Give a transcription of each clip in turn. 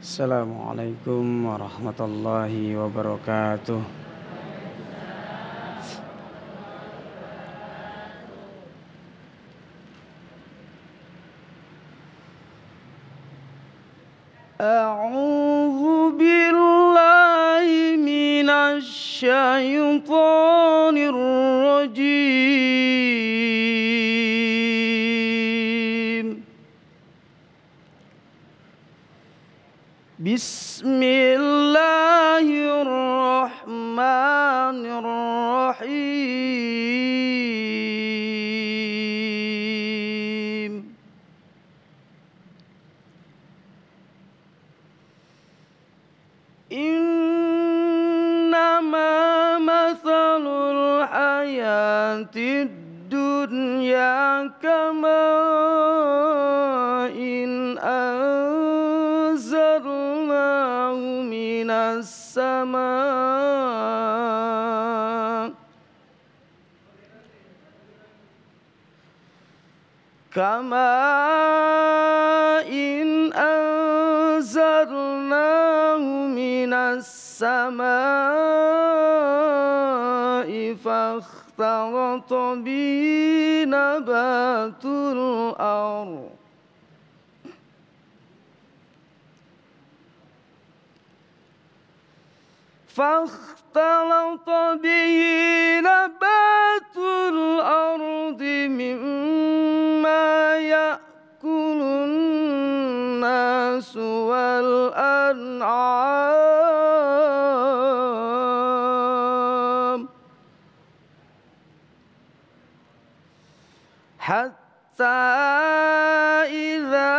Assalamualaikum warahmatullahi wabarakatuh. A'udzu billahi minasy syaithanir rajim. Bismillahirrahmanirrahim. Innama mathalul hayatid dunya kama'in anzalnahu minas sama' kama'in anzalnahu minas sama'i fakhtalata bihi nabatul ardh فاختلط به نبات الأرض مما يأكل الناس والأنعام حتى إذا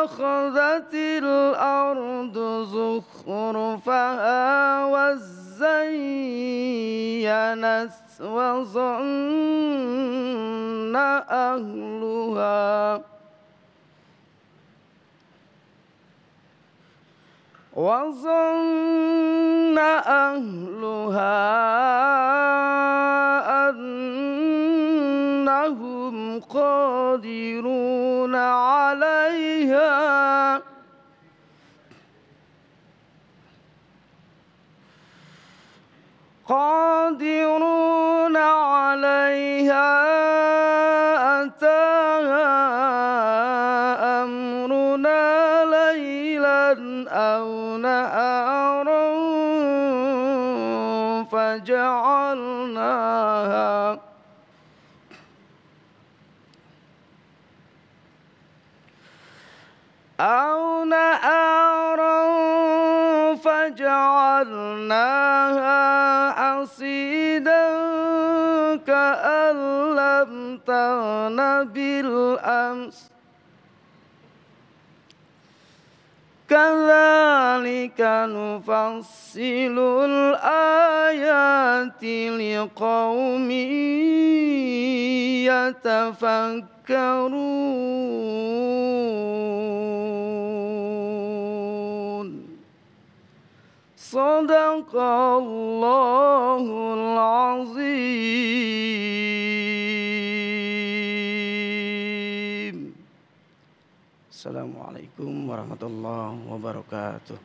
أخذت الأرض زخرفها وزينت وظن أهلها أنهم قادرون عليها أتاها أمرنا ليلا أو نهارا فجعلناها حصيدا كأن لم تغن بالأمس كذلك نفصل الآيات لقوم يتفكرون Sadaqallahul azim. Assalamualaikum warahmatullahi wabarakatuh.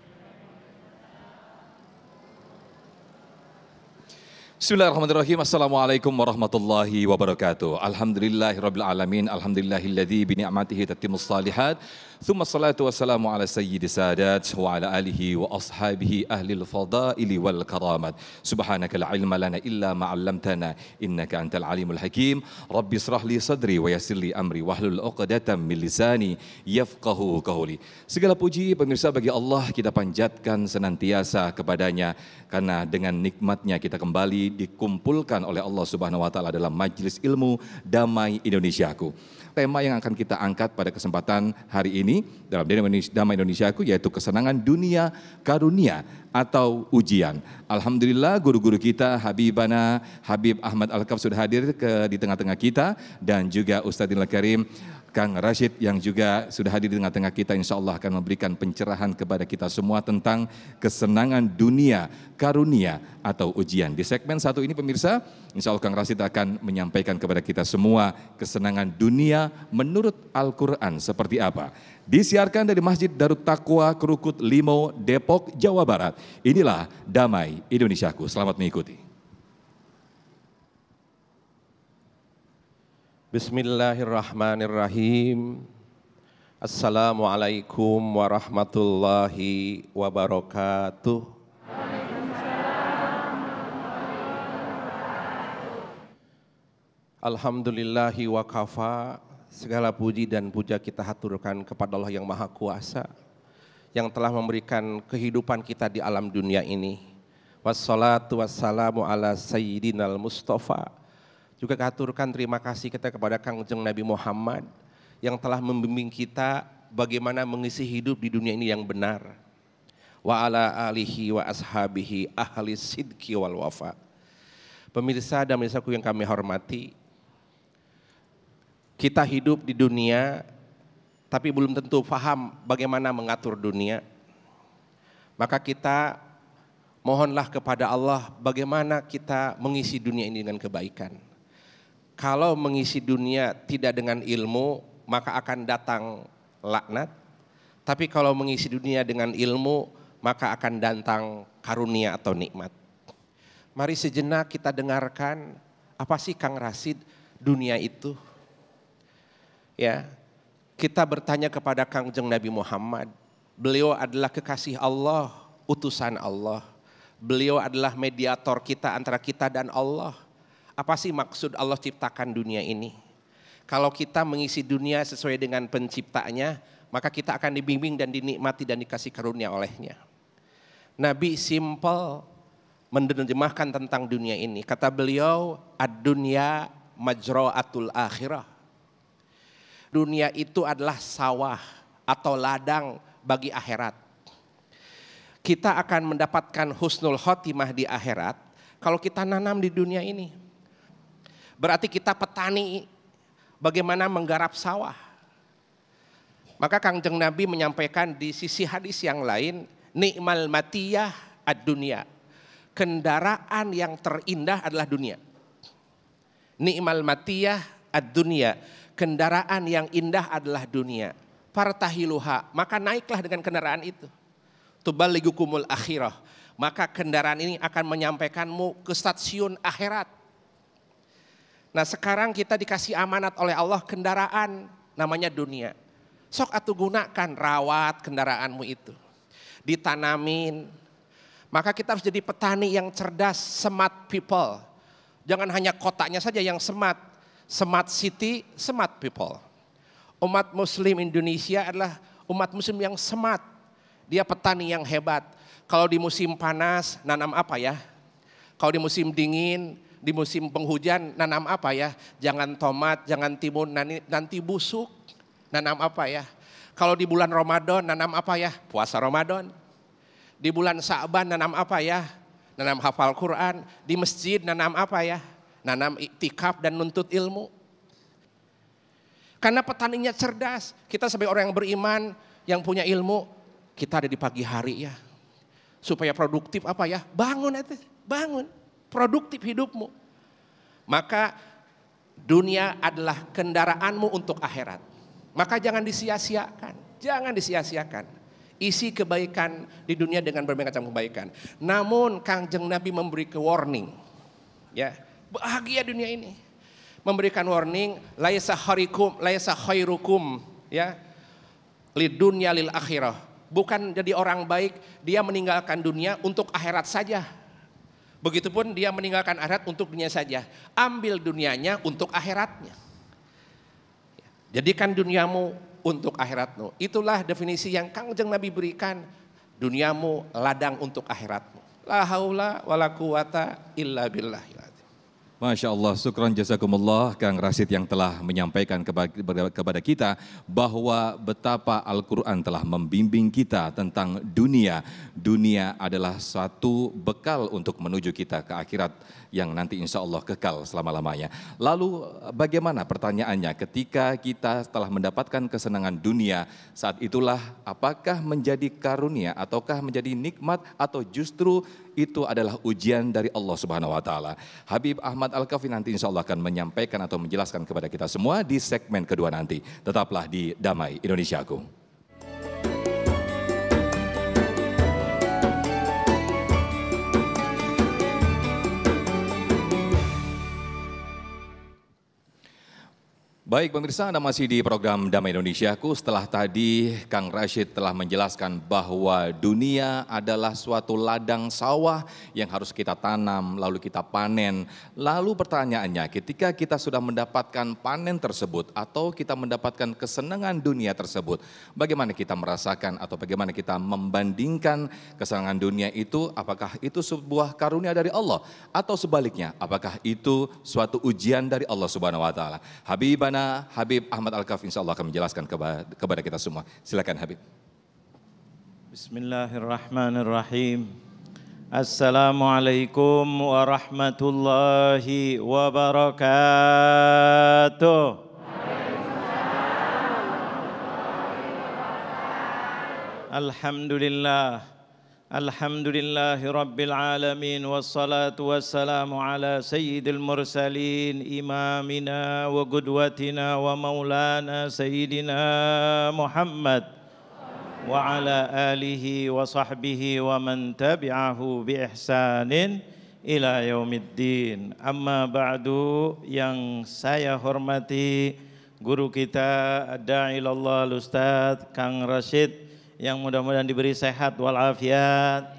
Bismillahirrahmanirrahim. Assalamualaikum warahmatullahi wabarakatuh. Alhamdulillahirabbil alamin. Alhamdulillahilladzi bi ni'matihi tatimmus shalihat. Tsumma salatu wassalamu ala sayyidis sadat wa ala alihi wa ashabihi ahlil fadaili wal karamat. Subhanaka la ilma lana illa ma 'allamtana innaka antal alimul hakim. Rabbi israh li sadri wa yassir li amri wahlul 'uqdatam min lisani yafqahu qawli. Segala puji pemirsa bagi Allah kita panjatkan senantiasa kepadanya karena dengan nikmatnya kita kembali dikumpulkan oleh Allah Subhanahu wa taala dalam Majelis Ilmu Damai Indonesiaku. Tema yang akan kita angkat pada kesempatan hari ini dalam Damai Indonesiaku yaitu kesenangan dunia karunia atau ujian. Alhamdulillah guru-guru kita Habib Ahmad Al-Kaf sudah hadir di tengah-tengah kita dan juga Ustadzil Karim Kang Rashid yang juga sudah hadir di tengah-tengah kita, insya Allah akan memberikan pencerahan kepada kita semua tentang kesenangan dunia, karunia atau ujian. Di segmen satu ini pemirsa, insya Allah Kang Rashid akan menyampaikan kepada kita semua kesenangan dunia menurut Al-Quran seperti apa. Disiarkan dari Masjid Darut Taqwa Krukut Limo, Depok, Jawa Barat. Inilah Damai Indonesiaku. Selamat mengikuti. Bismillahirrahmanirrahim. Assalamualaikum warahmatullahi wabarakatuh. Alhamdulillahi wa kafa. Segala puji dan puja kita haturkan kepada Allah yang Maha Kuasa, yang telah memberikan kehidupan kita di alam dunia ini. Wassalatu wassalamu ala sayyidinal Mustafa. Juga haturkan terima kasih kita kepada Kangjeng Nabi Muhammad yang telah membimbing kita bagaimana mengisi hidup di dunia ini yang benar. Wa ala alihi wa ashabihi ahli sidki wal wafa. Pemirsa dan pemirsaku yang kami hormati, kita hidup di dunia tapi belum tentu paham bagaimana mengatur dunia. Maka kita mohonlah kepada Allah bagaimana kita mengisi dunia ini dengan kebaikan. Kalau mengisi dunia tidak dengan ilmu, maka akan datang laknat. Tapi kalau mengisi dunia dengan ilmu, maka akan datang karunia atau nikmat. Mari sejenak kita dengarkan apa sih Kang Rashid dunia itu. Ya, kita bertanya kepada Kangjeng Nabi Muhammad. Beliau adalah kekasih Allah, utusan Allah. Beliau adalah mediator kita antara kita dan Allah. Apa sih maksud Allah ciptakan dunia ini? Kalau kita mengisi dunia sesuai dengan penciptanya, maka kita akan dibimbing dan dinikmati dan dikasih karunia olehnya. Nabi simple menerjemahkan tentang dunia ini. Kata beliau, ad-dunya majra'atul akhirah. Dunia itu adalah sawah atau ladang bagi akhirat. Kita akan mendapatkan husnul khotimah di akhirat kalau kita nanam di dunia ini. Berarti kita petani bagaimana menggarap sawah. Maka Kangjeng Nabi menyampaikan di sisi hadis yang lain, ni'mal matiyah ad-dunya. Kendaraan yang terindah adalah dunia. Ni'mal matiyah ad-dunya. Kendaraan yang indah adalah dunia. Fartahiluha, maka naiklah dengan kendaraan itu. Tuballighukumul akhirah. Maka kendaraan ini akan menyampaikanmu ke stasiun akhirat. Nah sekarang kita dikasih amanat oleh Allah kendaraan namanya dunia. Sok atuh gunakan, rawat kendaraanmu itu. Ditanamin. Maka kita harus jadi petani yang cerdas, smart people. Jangan hanya kotaknya saja yang smart. Smart city, smart people. Umat muslim Indonesia adalah umat muslim yang smart. Dia petani yang hebat. Kalau di musim panas nanam apa ya? Kalau di musim dingin, di musim penghujan nanam apa ya? Jangan tomat, jangan timun, nanti busuk. Nanam apa ya? Kalau di bulan Ramadan nanam apa ya? Puasa Ramadan. Di bulan Sa'ban nanam apa ya? Nanam hafal Quran. Di masjid nanam apa ya? Nanam iktikaf dan nuntut ilmu. Karena petaninya cerdas. Kita sebagai orang yang beriman, yang punya ilmu, kita ada di pagi hari ya. Supaya produktif apa ya? Bangun itu, bangun. Produktif hidupmu. Maka dunia adalah kendaraanmu untuk akhirat. Maka jangan disia-siakan. Jangan disia-siakan. Isi kebaikan di dunia dengan berbagai macam kebaikan. Namun Kangjeng Nabi memberi warning. Ya, bahagia dunia ini. Memberikan warning, laisa khairukum ya. Lidunya lil akhirah. Bukan jadi orang baik, dia meninggalkan dunia untuk akhirat saja. Begitupun dia meninggalkan akhirat untuk dunia saja. Ambil dunianya untuk akhiratnya. Jadikan duniamu untuk akhiratmu. Itulah definisi yang Kangjeng Nabi berikan. Duniamu ladang untuk akhiratmu. La haula wala quwata illa billah. Masya Allah, syukran jazakumullah Kang Rashid yang telah menyampaikan kepada kita bahwa betapa Al-Quran telah membimbing kita tentang dunia. Dunia adalah satu bekal untuk menuju kita ke akhirat yang nanti insya Allah kekal selama-lamanya. Lalu bagaimana pertanyaannya ketika kita telah mendapatkan kesenangan dunia, saat itulah apakah menjadi karunia ataukah menjadi nikmat atau justru itu adalah ujian dari Allah Subhanahu wa taala. Habib Ahmad Al-Kafi nanti insya Allah akan menyampaikan atau menjelaskan kepada kita semua di segmen kedua nanti. Tetaplah di Damai Indonesiaku. Baik pemirsa, Anda masih di program Damai Indonesiaku. Setelah tadi Kang Rashid telah menjelaskan bahwa dunia adalah suatu ladang sawah yang harus kita tanam, lalu kita panen. Lalu pertanyaannya, ketika kita sudah mendapatkan panen tersebut atau kita mendapatkan kesenangan dunia tersebut, bagaimana kita merasakan atau bagaimana kita membandingkan kesenangan dunia itu, apakah itu sebuah karunia dari Allah atau sebaliknya, apakah itu suatu ujian dari Allah Subhanahu wa taala? Habibana Habib Ahmad Al-Kafi insya Allah akan menjelaskan kepada kita semua. Silakan Habib. Bismillahirrahmanirrahim. Assalamualaikum warahmatullahi wabarakatuh. Alhamdulillah. Alhamdulillahi Rabbil Alamin. Wassalatu wassalamu ala sayyidil mursalin. Imamina wa qudwatina wa maulana sayyidina Muhammad. Wa ala alihi wa sahbihi wa man tabi'ahu bi ihsanin ila yaumiddin. Amma ba'du, yang saya hormati guru kita Da'ilallah Ustaz Kang Rashid, yang mudah-mudahan diberi sehat walafiat.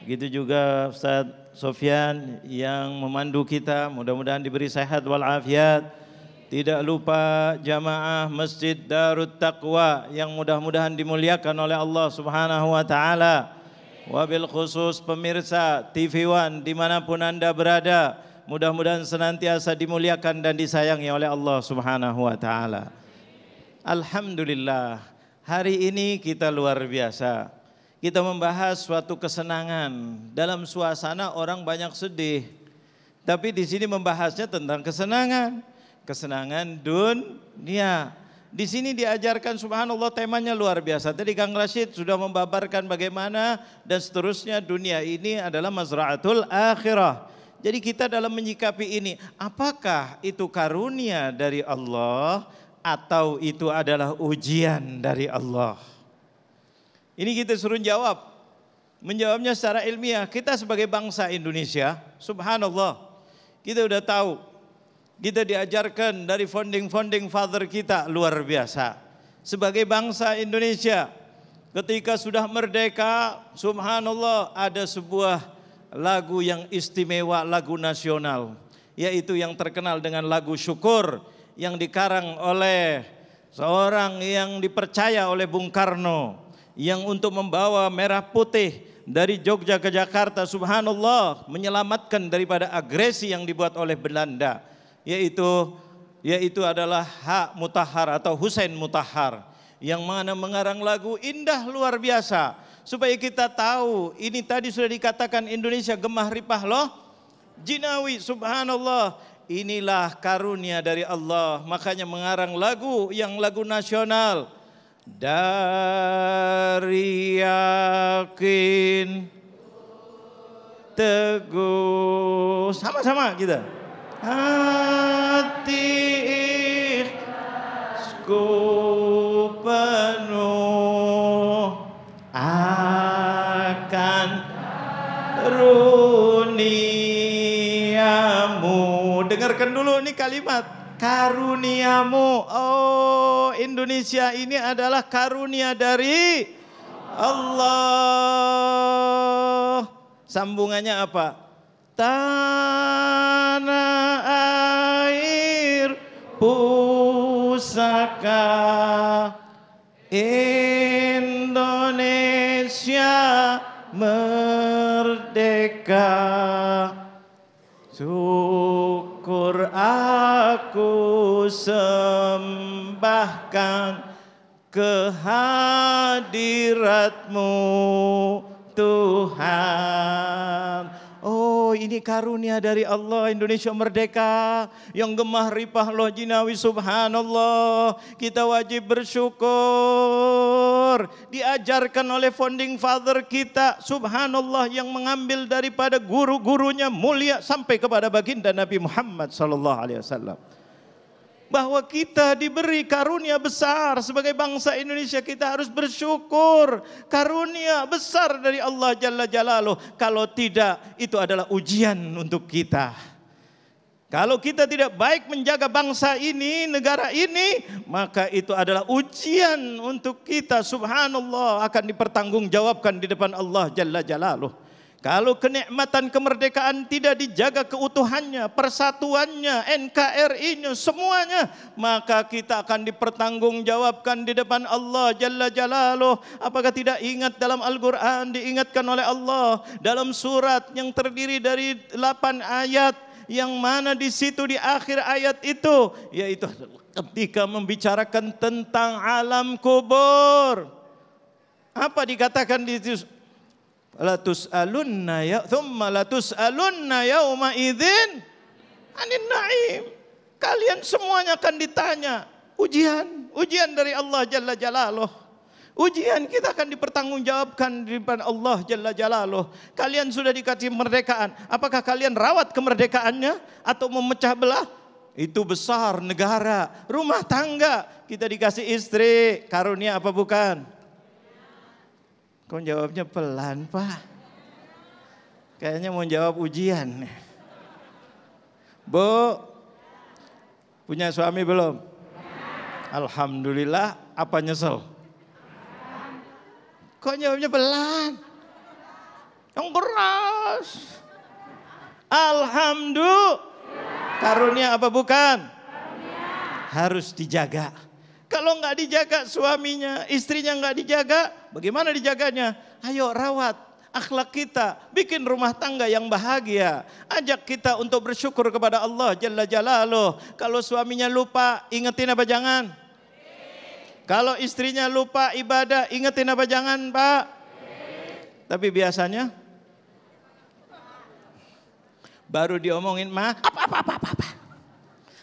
Gitu juga Ustaz Sofyan yang memandu kita, mudah-mudahan diberi sehat walafiat. Tidak lupa jamaah Masjid Darut Taqwa yang mudah-mudahan dimuliakan oleh Allah Subhanahu wa taala. Wabil khusus pemirsa TV One dimanapun Anda berada, mudah-mudahan senantiasa dimuliakan dan disayangi oleh Allah Subhanahu wa taala. Alhamdulillah, hari ini kita luar biasa. Kita membahas suatu kesenangan dalam suasana orang banyak sedih. Tapi di sini membahasnya tentang kesenangan. Kesenangan dunia. Di sini diajarkan subhanallah temanya luar biasa. Tadi Kang Rashid sudah membabarkan bagaimana dan seterusnya dunia ini adalah mazra'atul akhirah. Jadi kita dalam menyikapi ini, apakah itu karunia dari Allah atau itu adalah ujian dari Allah? Ini kita suruh jawab. Menjawabnya secara ilmiah. Kita sebagai bangsa Indonesia, subhanallah, kita udah tahu. Kita diajarkan dari founding father kita luar biasa. Sebagai bangsa Indonesia, ketika sudah merdeka, subhanallah, ada sebuah lagu yang istimewa, lagu nasional, yaitu yang terkenal dengan lagu Syukur, yang dikarang oleh seorang yang dipercaya oleh Bung Karno, yang untuk membawa merah putih dari Jogja ke Jakarta, subhanallah, menyelamatkan daripada agresi yang dibuat oleh Belanda, yaitu adalah H. Mutahar atau Hussein Mutahar, yang mana mengarang lagu indah luar biasa, supaya kita tahu ini tadi sudah dikatakan Indonesia gemah ripah loh jinawi, subhanallah. Inilah karunia dari Allah, makanya mengarang lagu yang lagu nasional. Dari yakin teguh, sama-sama kita. Hati ikhlasku penuh akan karuniamu. Dengarkan dulu ini kalimat karuniamu. Oh, Indonesia ini adalah karunia dari Allah. Sambungannya apa? Tanah air pusaka Indonesia merdeka, suku aku sembahkan kehadirat-Mu Tuhan. Oh, ini karunia dari Allah, Indonesia merdeka yang gemah ripah loh jinawi, subhanallah. Kita wajib bersyukur. Diajarkan oleh founding father kita, subhanallah, yang mengambil daripada guru-gurunya mulia sampai kepada baginda Nabi Muhammad sallallahu alaihi wasallam. Bahwa kita diberi karunia besar sebagai bangsa Indonesia, kita harus bersyukur. Karunia besar dari Allah Jalla Jalaluh. Kalau tidak, itu adalah ujian untuk kita. Kalau kita tidak baik menjaga bangsa ini, negara ini, maka itu adalah ujian untuk kita. Subhanallah, akan dipertanggungjawabkan di depan Allah Jalla Jalaluh. Kalau kenikmatan kemerdekaan tidak dijaga keutuhannya, persatuannya, NKRI-nya, semuanya, maka kita akan dipertanggungjawabkan di depan Allah Jalla Jalaluh. Apakah tidak ingat dalam Al-Quran diingatkan oleh Allah dalam surat yang terdiri dari 8 ayat, yang mana di situ di akhir ayat itu, yaitu ketika membicarakan tentang alam kubur. Apa dikatakan di situ? La tus'alunna ya thumma la tus'alunna yauma idzin anin na'im. Kalian semuanya akan ditanya. Ujian dari Allah Jalla Jalaluh. Ujian, kita akan dipertanggungjawabkan di depan Allah Jalla Jalaluh. Kalian sudah dikasih kemerdekaan, apakah kalian rawat kemerdekaannya atau memecah belah? Itu besar negara, rumah tangga. Kita dikasih istri, karunia apa bukan? Kok jawabnya pelan, Pak? Kayaknya mau jawab ujian. Bu, punya suami belum? Alhamdulillah, apa nyesel? Kok jawabnya pelan? Yang keras. Alhamdulillah. Karunia apa bukan? Harus dijaga. Kalau nggak dijaga suaminya, istrinya nggak dijaga, bagaimana dijaganya? Ayo rawat akhlak kita, bikin rumah tangga yang bahagia. Ajak kita untuk bersyukur kepada Allah Jalla Jalaluh. Kalau suaminya lupa, ingetin apa jangan? Kalau istrinya lupa ibadah, ingetin apa jangan, Pak? Tapi biasanya baru diomongin, apa.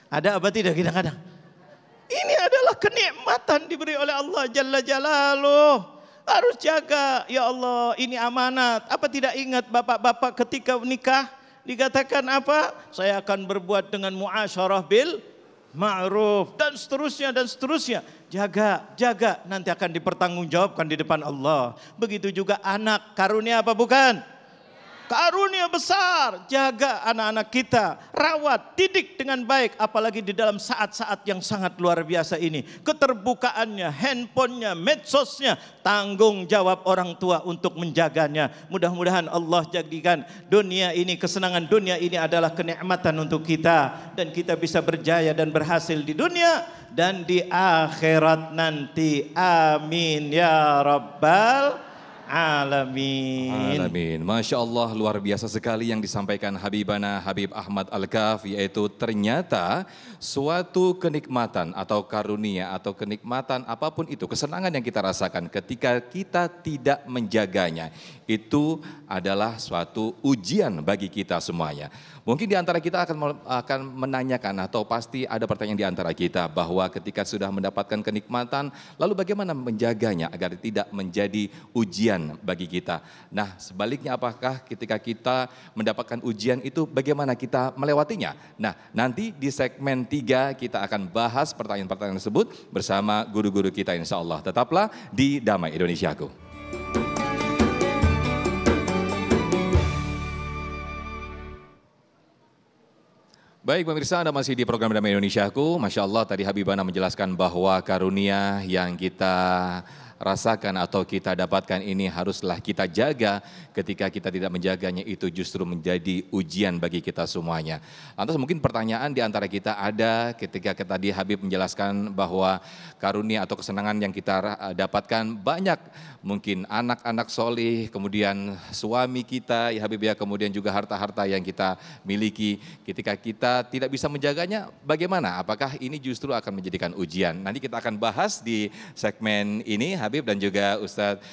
Ada apa tidak kadang-kadang? Ini adalah kenikmatan diberi oleh Allah Jalla Jalaluh. Harus jaga, ya Allah, ini amanat. Apa tidak ingat bapak-bapak ketika nikah dikatakan apa? Saya akan berbuat dengan muasyarah bil ma'ruf dan seterusnya dan seterusnya. Jaga, nanti akan dipertanggungjawabkan di depan Allah. Begitu juga anak, karunia apa bukan? Karunia besar, jaga anak-anak kita, rawat, didik dengan baik, apalagi di dalam saat-saat yang sangat luar biasa ini. Keterbukaannya, handphonenya, medsosnya, tanggung jawab orang tua untuk menjaganya. Mudah-mudahan Allah jadikan dunia ini, kesenangan dunia ini adalah kenikmatan untuk kita, dan kita bisa berjaya dan berhasil di dunia dan di akhirat nanti. Amin ya Rabbal Alamin. Masya Allah, luar biasa sekali yang disampaikan Habibana Habib Ahmad Al-Kaf, yaitu ternyata suatu kenikmatan atau karunia atau kenikmatan apapun itu, kesenangan yang kita rasakan ketika kita tidak menjaganya, itu adalah suatu ujian bagi kita semuanya. Mungkin di antara kita akan menanyakan atau pasti ada pertanyaan di antara kita bahwa ketika sudah mendapatkan kenikmatan, lalu bagaimana menjaganya agar tidak menjadi ujian bagi kita. Nah, sebaliknya apakah ketika kita mendapatkan ujian itu bagaimana kita melewatinya? Nah, nanti di segmen 3 kita akan bahas pertanyaan-pertanyaan tersebut bersama guru-guru kita insya Allah. Tetaplah di Damai Indonesiaku. Baik pemirsa, Anda masih di program Damai Indonesiaku. Masya Allah tadi Habibana menjelaskan bahwa karunia yang kita rasakan atau kita dapatkan ini haruslah kita jaga. Ketika kita tidak menjaganya itu justru menjadi ujian bagi kita semuanya. Lantas mungkin pertanyaan di antara kita ada ketika tadi Habib menjelaskan bahwa karunia atau kesenangan yang kita dapatkan banyak. Mungkin anak-anak solih, kemudian suami kita ya Habib ya, kemudian juga harta-harta yang kita miliki. Ketika kita tidak bisa menjaganya bagaimana? Apakah ini justru akan menjadikan ujian? Nanti kita akan bahas di segmen ini Habib dan juga Ustadz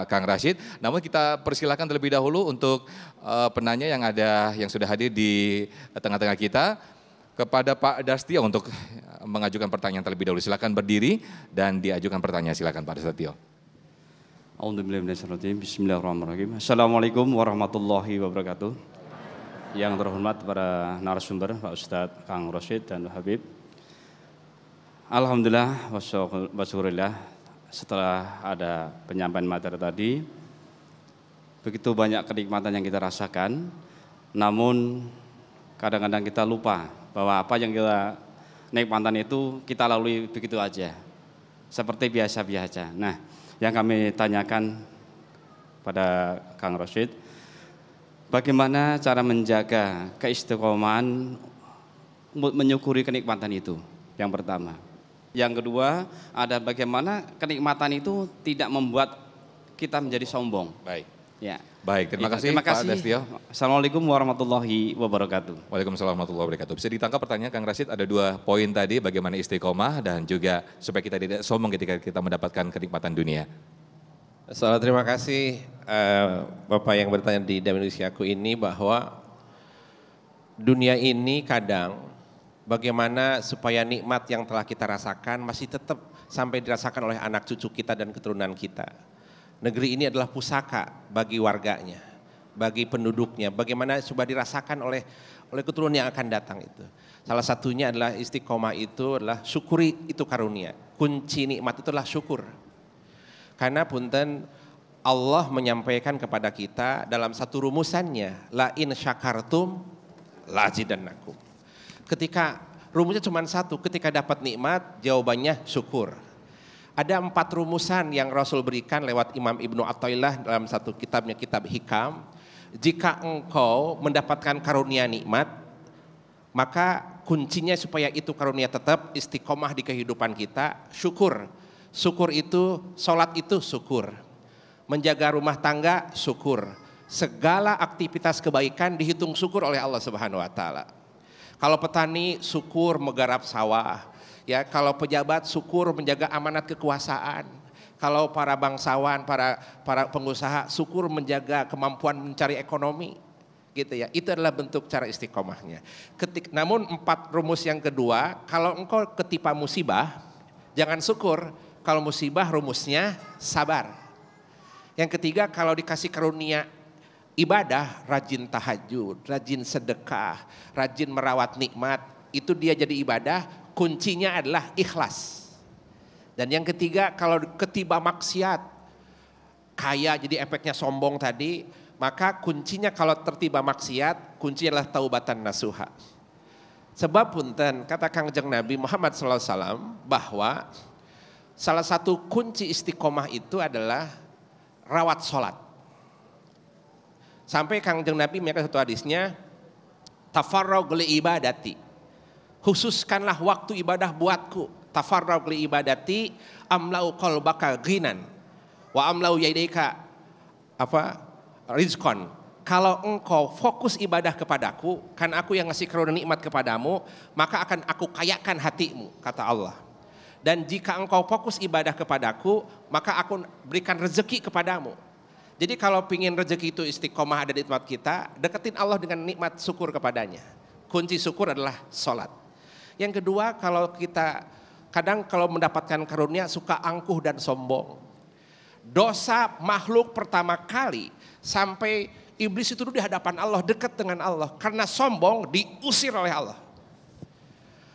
Kang Rashid. Namun kita persilakan terlebih dahulu untuk penanya yang sudah hadir di tengah-tengah kita. Kepada Pak Dastio untuk mengajukan pertanyaan terlebih dahulu. Silakan berdiri dan diajukan pertanyaan. Silakan Pak Dastio. Bismillahirrahmanirrahim. Assalamualaikum warahmatullahi wabarakatuh. Yang terhormat para narasumber, Pak Ustadz Kang Rashid dan Habib. Alhamdulillah, wasyukurillah, setelah ada penyampaian materi tadi, begitu banyak kenikmatan yang kita rasakan, namun kadang-kadang kita lupa bahwa apa yang kita nikmatan itu kita lalui begitu aja, seperti biasa-biasa. Nah, yang kami tanyakan pada Kang Rashid, bagaimana cara menjaga keistiqomahan menyukuri kenikmatan itu? Yang pertama. Yang kedua, ada bagaimana kenikmatan itu tidak membuat kita menjadi sombong. Baik. Ya. Baik, terima kasih Pak Dastio. Assalamualaikum warahmatullahi wabarakatuh. Waalaikumsalam warahmatullahi wabarakatuh. Bisa ditangkap pertanyaan Kang Rashid, ada 2 poin tadi, bagaimana istiqomah dan juga supaya kita tidak sombong ketika kita mendapatkan kenikmatan dunia. Terima kasih Bapak yang bertanya di Indonesia aku ini, bahwa dunia ini kadang bagaimana supaya nikmat yang telah kita rasakan masih tetap sampai dirasakan oleh anak cucu kita dan keturunan kita. Negeri ini adalah pusaka bagi warganya, bagi penduduknya, bagaimana coba dirasakan oleh keturunan yang akan datang itu. Salah satunya adalah istiqomah itu adalah syukuri itu karunia. Kunci nikmat itu adalah syukur. Karena punten Allah menyampaikan kepada kita dalam satu rumusannya, la in syakartum lazidannakum. Ketika rumusnya cuma satu, ketika dapat nikmat jawabannya syukur. Ada 4 rumusan yang Rasul berikan lewat Imam Ibnu Athaillah dalam satu kitabnya, kitab Hikam. Jika engkau mendapatkan karunia nikmat, maka kuncinya supaya itu karunia tetap istiqomah di kehidupan kita, syukur. Syukur itu, sholat itu syukur. Menjaga rumah tangga, syukur. Segala aktivitas kebaikan dihitung syukur oleh Allah Subhanahu wa Ta'ala. Kalau petani, syukur menggarap sawah. Ya, kalau pejabat syukur menjaga amanat kekuasaan. Kalau para bangsawan, para pengusaha syukur menjaga kemampuan mencari ekonomi. Gitu ya. Itu adalah bentuk cara istiqomahnya. Namun 4 rumus yang kedua, kalau engkau ketimpa musibah, jangan syukur. Kalau musibah rumusnya sabar. Yang ketiga, kalau dikasih karunia ibadah, rajin tahajud, rajin sedekah, rajin merawat nikmat, itu dia jadi ibadah. Kuncinya adalah ikhlas. Dan yang ketiga, kalau ketiba maksiat, kaya jadi efeknya sombong tadi, maka kuncinya kalau tertiba maksiat, kuncinya adalah taubatan nasuha. Sebab punten, kata Kangjeng Nabi Muhammad SAW, bahwa salah satu kunci istiqomah itu adalah rawat sholat. Sampai Kangjeng Nabi mereka satu hadisnya, tafarrag li ibadati. Khususkanlah waktu ibadah buatku. Tafarrag li ibadati amlau qalbaka ghinan wa amlau yadaika rizqan. Kalau engkau fokus ibadah kepadaku, kan aku yang ngasih karunia nikmat kepadamu, maka akan aku kayakan hatimu, kata Allah. Dan jika engkau fokus ibadah kepadaku, maka aku berikan rezeki kepadamu. Jadi kalau pingin rezeki itu istiqomah ada di tempat kita, deketin Allah dengan nikmat syukur kepadanya. Kunci syukur adalah sholat. Yang kedua, kalau kita kadang kalau mendapatkan karunia suka angkuh dan sombong. Dosa makhluk pertama kali sampai iblis itu di hadapan Allah, dekat dengan Allah. Karena sombong diusir oleh Allah.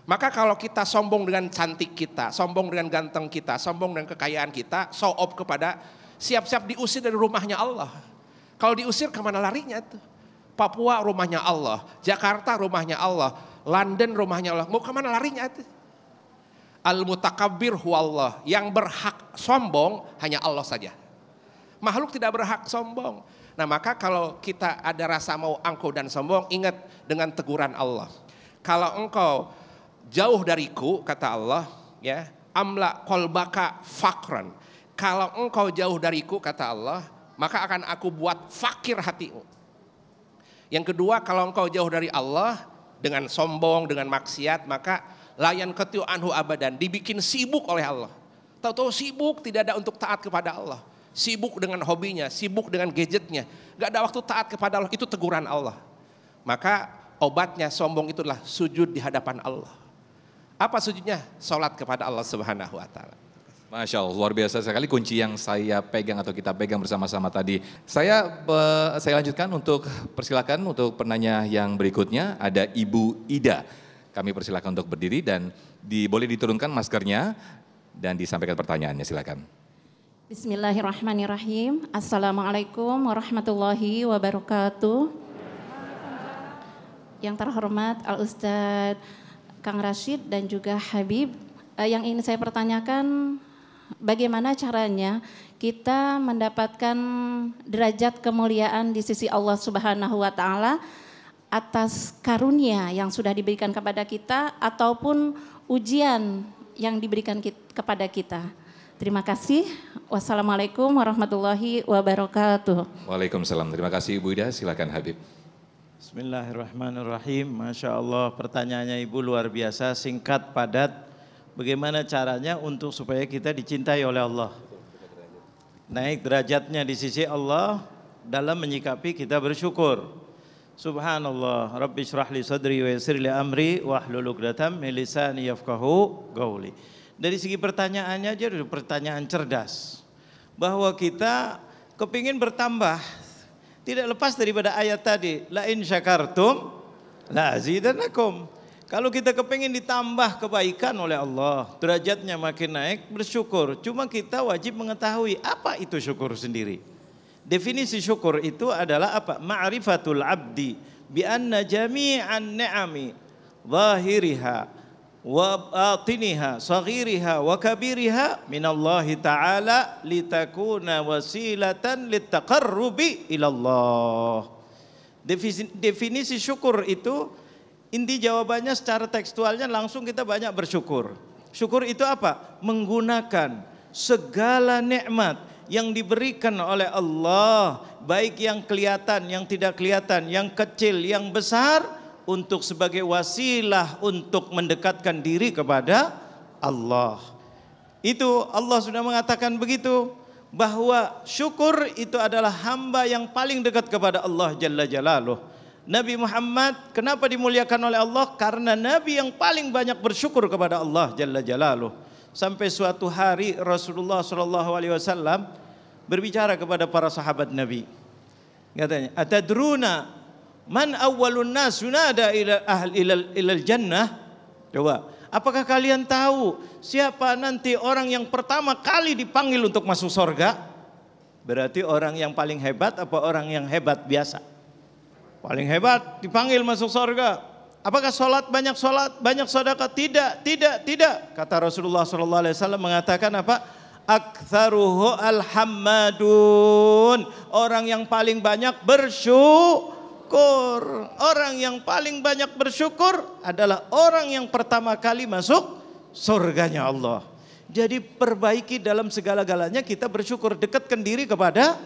Maka kalau kita sombong dengan cantik kita, sombong dengan ganteng kita, sombong dengan kekayaan kita, show off kepada, siap-siap diusir dari rumahnya Allah. Kalau diusir kemana larinya tuh? Papua rumahnya Allah, Jakarta rumahnya Allah, London rumahnya Allah, mau kemana larinya itu? Al-mutakabbir huwallah. Yang berhak sombong hanya Allah saja. Makhluk tidak berhak sombong. Nah maka kalau kita ada rasa mau angkuh dan sombong, ingat dengan teguran Allah. Kalau engkau jauh dariku, kata Allah, ya, amla kolbaka fakran. Kalau engkau jauh dariku, kata Allah, maka akan aku buat fakir hatimu. Yang kedua, kalau engkau jauh dari Allah dengan sombong, dengan maksiat, maka layan ketiu anhu abadan, dibikin sibuk oleh Allah. Tahu-tahu sibuk, tidak ada untuk taat kepada Allah. Sibuk dengan hobinya, sibuk dengan gadgetnya, gak ada waktu taat kepada Allah, itu teguran Allah. Maka obatnya sombong itulah sujud di hadapan Allah. Apa sujudnya? Salat kepada Allah Subhanahu wa taala. Masya Allah, luar biasa sekali kunci yang saya pegang atau kita pegang bersama-sama tadi. Saya lanjutkan untuk persilakan untuk penanya yang berikutnya, ada Ibu Ida. Kami persilakan untuk berdiri dan boleh diturunkan maskernya dan disampaikan pertanyaannya, silakan. Bismillahirrahmanirrahim. Assalamualaikum warahmatullahi wabarakatuh. Yang terhormat Al-Ustadz Kang Rashid dan juga Habib, yang ingin saya pertanyakan, bagaimana caranya kita mendapatkan derajat kemuliaan di sisi Allah Subhanahu wa taala atas karunia yang sudah diberikan kepada kita ataupun ujian yang diberikan kepada kita. Terima kasih. Wassalamualaikum warahmatullahi wabarakatuh. Waalaikumsalam. Terima kasih Ibu Ida. Silakan Habib. Bismillahirrahmanirrahim. Masya Allah, pertanyaannya Ibu luar biasa, singkat, padat. Bagaimana caranya untuk supaya kita dicintai oleh Allah? Naik derajatnya di sisi Allah dalam menyikapi kita bersyukur. Subhanallah, Rabbi syrah li sadri wa yassir li amri wahlul 'uqdatam min lisani yafqahu qawli. Dari segi pertanyaannya aja udah pertanyaan cerdas. Bahwa kita kepingin bertambah. Tidak lepas daripada ayat tadi. La in syakartum la azidannakum. Kalau kita kepingin ditambah kebaikan oleh Allah, derajatnya makin naik, bersyukur. Cuma kita wajib mengetahui apa itu syukur sendiri. Definisi syukur itu adalah apa? Ma'rifatul abdi bi anna jami'an ni'ami zahiriha wa batiniha saghiriha wa kabiriha minallahi ta'ala litakuna wasilatan litaqarrubi ilallah. Definisi syukur itu inti jawabannya secara tekstualnya langsung kita banyak bersyukur. Syukur itu apa? Menggunakan segala nikmat yang diberikan oleh Allah, baik yang kelihatan, yang tidak kelihatan, yang kecil, yang besar, untuk sebagai wasilah untuk mendekatkan diri kepada Allah. Itu Allah sudah mengatakan begitu, bahwa syukur itu adalah hamba yang paling dekat kepada Allah Jalla Jalaluh. Nabi Muhammad kenapa dimuliakan oleh Allah? Karena Nabi yang paling banyak bersyukur kepada Allah Jalla Jalaluh. Sampai suatu hari Rasulullah SAW berbicara kepada para sahabat Nabi. Katanya, atadruna man awwalun nas yunada ilal jannah? Coba, apakah kalian tahu siapa nanti orang yang pertama kali dipanggil untuk masuk surga? Berarti orang yang paling hebat apa orang yang hebat biasa? Paling hebat dipanggil masuk surga. Apakah banyak sedekah? Tidak. Kata Rasulullah SAW mengatakan apa? Aktsaruhu alhammadun. Orang yang paling banyak bersyukur. Orang yang paling banyak bersyukur adalah orang yang pertama kali masuk surganya Allah. Jadi perbaiki dalam segala-galanya kita bersyukur, dekatkan diri kepada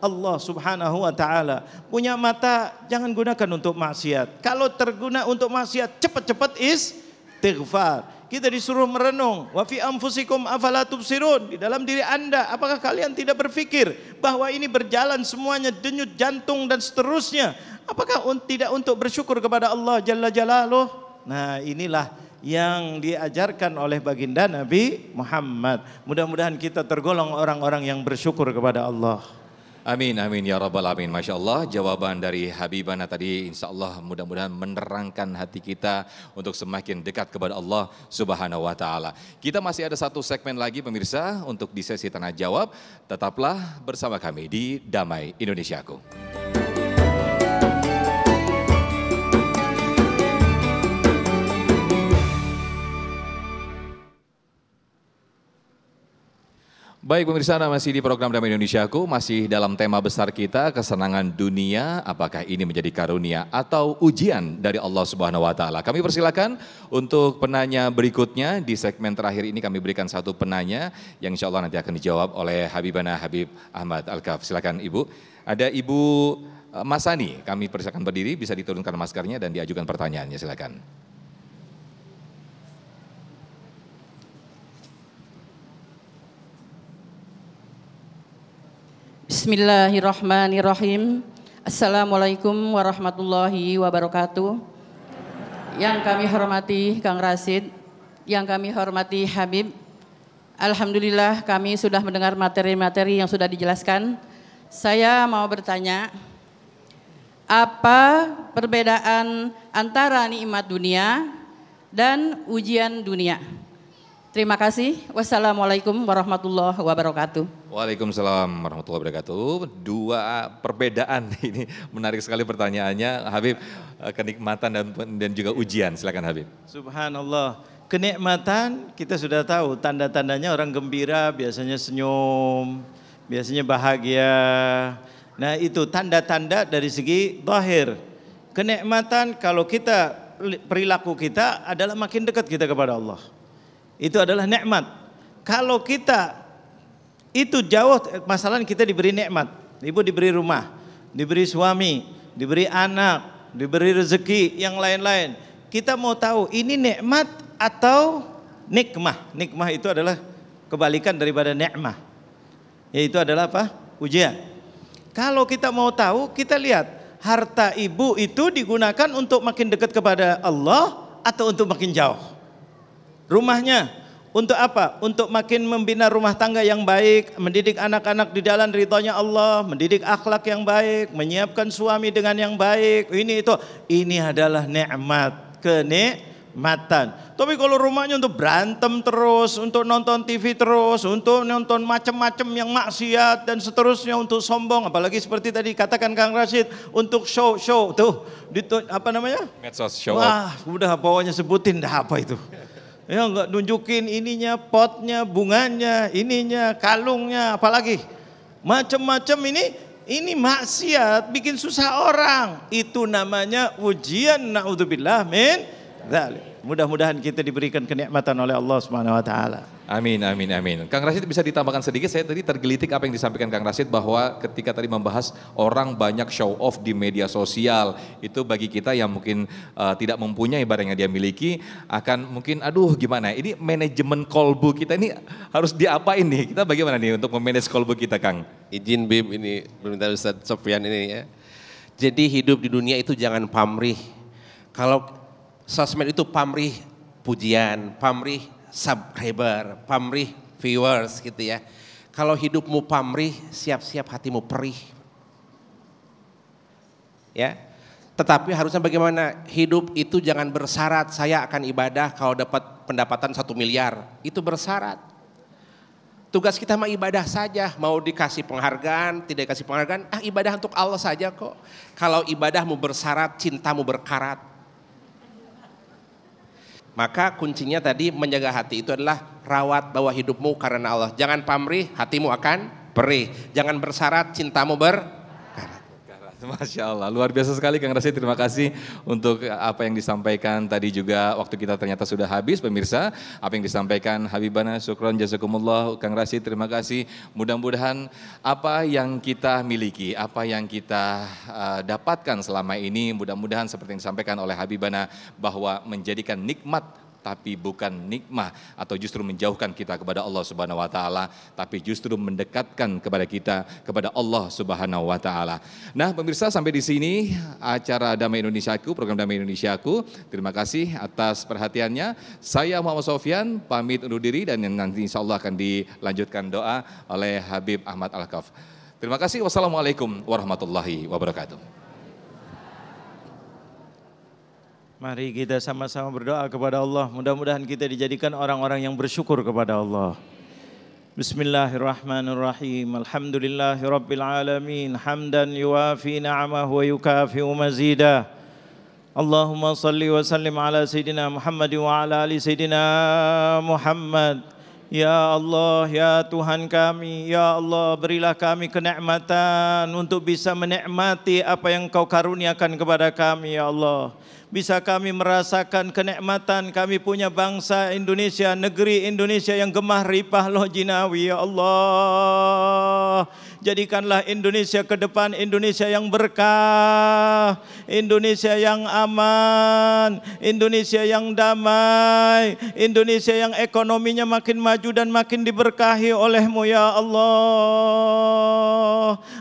Allah Subhanahu wa taala. Punya mata jangan gunakan untuk maksiat. Kalau terguna untuk maksiat, cepat-cepat istighfar. Kita disuruh merenung, wa fi anfusikum afala tubsirun. Di dalam diri Anda, apakah kalian tidak berpikir bahwa ini berjalan semuanya, denyut jantung dan seterusnya? Apakah tidak untuk bersyukur kepada Allah Jalla Jalaluh? Nah, inilah yang diajarkan oleh baginda Nabi Muhammad. Mudah-mudahan kita tergolong orang-orang yang bersyukur kepada Allah. Amin, amin ya rabbal alamin. Masya Allah, jawaban dari Habibana tadi insya Allah mudah-mudahan menerangkan hati kita untuk semakin dekat kepada Allah Subhanahu wa ta'ala. Kita masih ada satu segmen lagi pemirsa untuk di sesi Tanya Jawab. Tetaplah bersama kami di Damai Indonesiaku. Baik pemirsa, Anda masih di program Damai Indonesiaku, masih dalam tema besar kita, kesenangan dunia, apakah ini menjadi karunia atau ujian dari Allah Subhanahu wa Ta'ala. Kami persilakan untuk penanya berikutnya. Di segmen terakhir ini kami berikan satu penanya yang insya Allah nanti akan dijawab oleh Habibana Habib Ahmad Alkaf. Silakan Ibu. Ada Ibu Masani, kami persilakan berdiri, bisa diturunkan maskernya dan diajukan pertanyaannya, silakan. Bismillahirrahmanirrahim. Assalamualaikum warahmatullahi wabarakatuh. Yang kami hormati Kang Rashid, yang kami hormati Habib. Alhamdulillah kami sudah mendengar materi-materi yang sudah dijelaskan. Saya mau bertanya, apa perbedaan antara nikmat dunia dan ujian dunia? Terima kasih. Wassalamualaikum warahmatullahi wabarakatuh. Waalaikumsalam warahmatullahi wabarakatuh. Dua perbedaan ini menarik sekali pertanyaannya, Habib. Kenikmatan dan juga ujian. Silakan Habib. Subhanallah. Kenikmatan kita sudah tahu tanda-tandanya orang gembira biasanya senyum, biasanya bahagia. Nah itu tanda-tanda dari segi zahir. Kenikmatan kalau kita perilaku kita adalah makin dekat kita kepada Allah. Itu adalah nikmat. Kalau kita itu jauh, masalahnya kita diberi nikmat. Ibu diberi rumah, diberi suami, diberi anak, diberi rezeki yang lain-lain. Kita mau tahu ini nikmat atau nikmah. Nikmah itu adalah kebalikan daripada nikmah. Yaitu adalah apa? Ujian. Kalau kita mau tahu, kita lihat harta ibu itu digunakan untuk makin dekat kepada Allah atau untuk makin jauh. Rumahnya untuk apa? Untuk makin membina rumah tangga yang baik, mendidik anak-anak di dalam ridhonya Allah, mendidik akhlak yang baik, menyiapkan suami dengan yang baik. Ini adalah nikmat, kenikmatan. Tapi kalau rumahnya untuk berantem terus, untuk nonton TV terus, untuk nonton macam-macam yang maksiat dan seterusnya, untuk sombong, apalagi seperti tadi katakan Kang Rashid, untuk show tuh, apa namanya? Medsos show wah, udah pokoknya sebutin dah apa itu. Ya enggak nunjukin ininya, potnya, bunganya, ininya, kalungnya, apalagi macam-macam ini maksiat, bikin susah orang. Itu namanya ujian, naudzubillah min dzalik. Mudah-mudahan kita diberikan kenikmatan oleh Allah Subhanahu wa taala. Amin, amin, amin. Kang Rashid bisa ditambahkan sedikit, saya tadi tergelitik apa yang disampaikan Kang Rashid bahwa ketika tadi membahas orang banyak show off di media sosial, itu bagi kita yang mungkin tidak mempunyai barang yang dia miliki, akan mungkin aduh gimana, ini manajemen kolbu kita ini harus diapain nih, kita bagaimana nih untuk memanage kolbu kita Kang? Izin Bib ini, permintaan Ustaz Sofyan ini ya. Jadi hidup di dunia itu jangan pamrih. Kalau sosmed itu pamrih pujian, pamrih subscriber, pamrih viewers gitu ya. Kalau hidupmu pamrih, siap-siap hatimu perih. Ya. Tetapi harusnya bagaimana? Hidup itu jangan bersyarat saya akan ibadah kalau dapat pendapatan 1 miliar. Itu bersyarat. Tugas kita mah ibadah saja, mau dikasih penghargaan, tidak dikasih penghargaan, ibadah untuk Allah saja kok. Kalau ibadahmu bersyarat, cintamu berkarat. Maka kuncinya tadi menjaga hati itu adalah rawat bahwa hidupmu karena Allah. Jangan pamrih, hatimu akan perih. Jangan bersyarat, cintamu berkarat. Masya Allah, luar biasa sekali Kang Rashid, terima kasih untuk apa yang disampaikan tadi juga. Waktu kita ternyata sudah habis pemirsa, apa yang disampaikan Habibana, syukron jazakumullah. Kang Rashid terima kasih, mudah-mudahan apa yang kita miliki, apa yang kita dapatkan selama ini, mudah-mudahan seperti yang disampaikan oleh Habibana bahwa menjadikan nikmat tapi bukan nikmah atau justru menjauhkan kita kepada Allah Subhanahu wa taala, tapi justru mendekatkan kepada kita kepada Allah Subhanahu wa taala. Nah, pemirsa sampai di sini acara Damai Indonesiaku, program Damai Indonesiaku. Terima kasih atas perhatiannya. Saya Muhammad Sofyan pamit undur diri dan nanti insyaallah akan dilanjutkan doa oleh Habib Ahmad Alkaf. Terima kasih. Wassalamualaikum warahmatullahi wabarakatuh. Mari kita sama-sama berdoa kepada Allah. Mudah-mudahan kita dijadikan orang-orang yang bersyukur kepada Allah. Bismillahirrahmanirrahim. Alhamdulillahirabbil alamin. Hamdan yuwafi ni'amahu wa yukafi'u mazidah. Allahumma salli wa sallim ala sayyidina Muhammad wa ala ali sayyidina Muhammad. Ya Allah, ya Tuhan kami, ya Allah, berilah kami kenikmatan untuk bisa menikmati apa yang Kau karuniakan kepada kami, ya Allah. Bisa kami merasakan kenikmatan kami punya bangsa Indonesia, negeri Indonesia yang gemah ripah loh jinawi, ya Allah. Jadikanlah Indonesia ke depan Indonesia yang berkah, Indonesia yang aman, Indonesia yang damai, Indonesia yang ekonominya makin maju dan makin diberkahi oleh-Mu, ya Allah.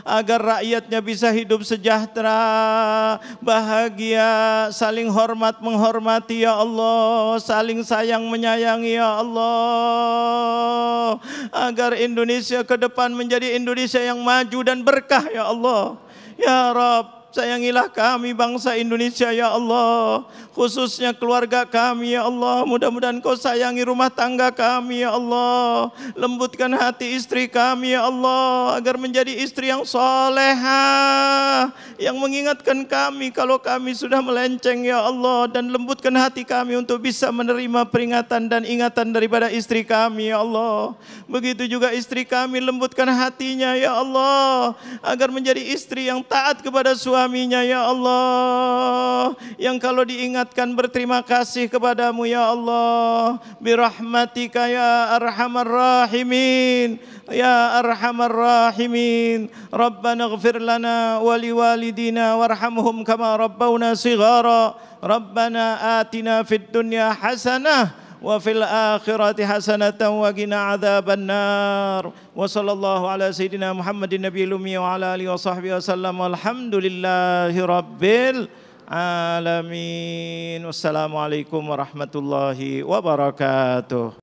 Agar rakyatnya bisa hidup sejahtera, bahagia, saling hormat menghormati, ya Allah, saling sayang menyayangi, ya Allah. Agar Indonesia ke depan menjadi Indonesia yang maju dan berkah, ya Allah. Ya Rabb, sayangilah kami bangsa Indonesia, ya Allah. Khususnya keluarga kami, ya Allah. Mudah-mudahan Kau sayangi rumah tangga kami, ya Allah. Lembutkan hati istri kami, ya Allah, agar menjadi istri yang solehah, yang mengingatkan kami kalau kami sudah melenceng, ya Allah. Dan lembutkan hati kami untuk bisa menerima peringatan dan ingatan daripada istri kami, ya Allah. Begitu juga istri kami, lembutkan hatinya, ya Allah, agar menjadi istri yang taat kepada suaminya, ya Allah. Yang kalau diingatkan berterima kasih kepadamu, ya Allah. Birahmatika ya arhamar rahimin, ya arhamar rahimin. Rabbana ighfir lana wa liwalidina warhamhum kama rabbawna shighara. Rabbana atina fid dunya hasanah wa fil akhirati hasanatan wa qina adzabannar. Wa sallallahu ala sayidina Muhammadin nabiyil ummi wa ala alihi wa sahbihi wasallam. Walhamdulillahi rabbil alamin. Wassalamualaikum warahmatullahi wabarakatuh.